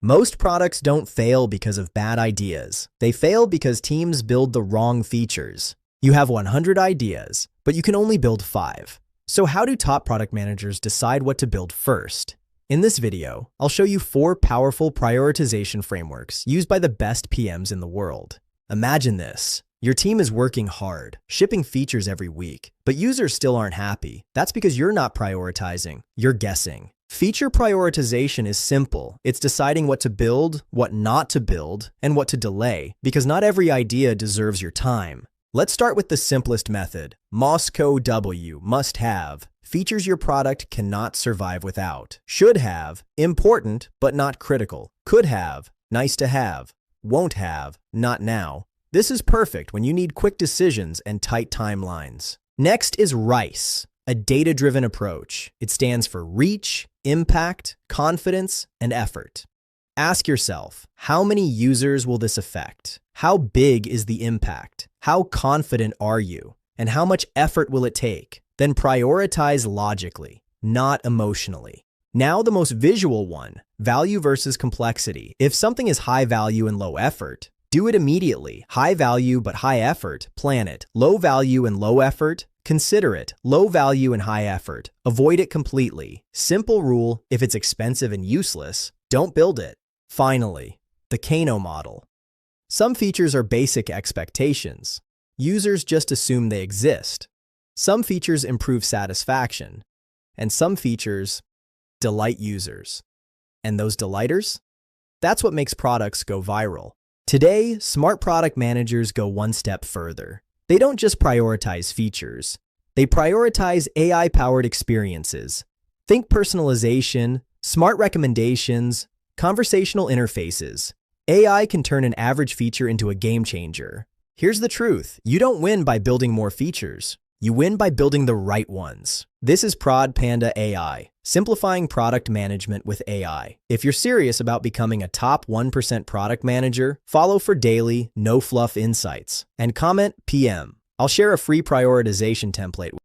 Most products don't fail because of bad ideas. They fail because teams build the wrong features. You have 100 ideas, but you can only build 5. So how do top product managers decide what to build first? In this video, I'll show you 4 powerful prioritization frameworks used by the best PMs in the world. Imagine this. Your team is working hard, shipping features every week, but users still aren't happy. That's because you're not prioritizing, you're guessing. Feature prioritization is simple. It's deciding what to build, what not to build, and what to delay, because not every idea deserves your time. Let's start with the simplest method. Moscow W, must have. Features your product cannot survive without. Should have, important but not critical. Could have, nice to have. Won't have, not now. This is perfect when you need quick decisions and tight timelines. Next is RICE, a data-driven approach. It stands for reach, impact, confidence, and effort. Ask yourself, how many users will this affect? How big is the impact? How confident are you? And how much effort will it take? Then prioritize logically, not emotionally. Now the most visual one, value versus complexity. If something is high value and low effort, do it immediately. High value but high effort, plan it. Low value and low effort, consider it. Low value and high effort, avoid it completely. Simple rule, if it's expensive and useless, don't build it. Finally, the Kano model. Some features are basic expectations. Users just assume they exist. Some features improve satisfaction, and some features delight users. And those delighters? That's what makes products go viral. Today, smart product managers go one step further. They don't just prioritize features. They prioritize AI-powered experiences. Think personalization, smart recommendations, conversational interfaces. AI can turn an average feature into a game changer. Here's the truth. You don't win by building more features. You win by building the right ones. This is Prod Panda AI, simplifying product management with AI. If you're serious about becoming a top 1% product manager, follow for daily, no-fluff insights. And comment PM. I'll share a free prioritization template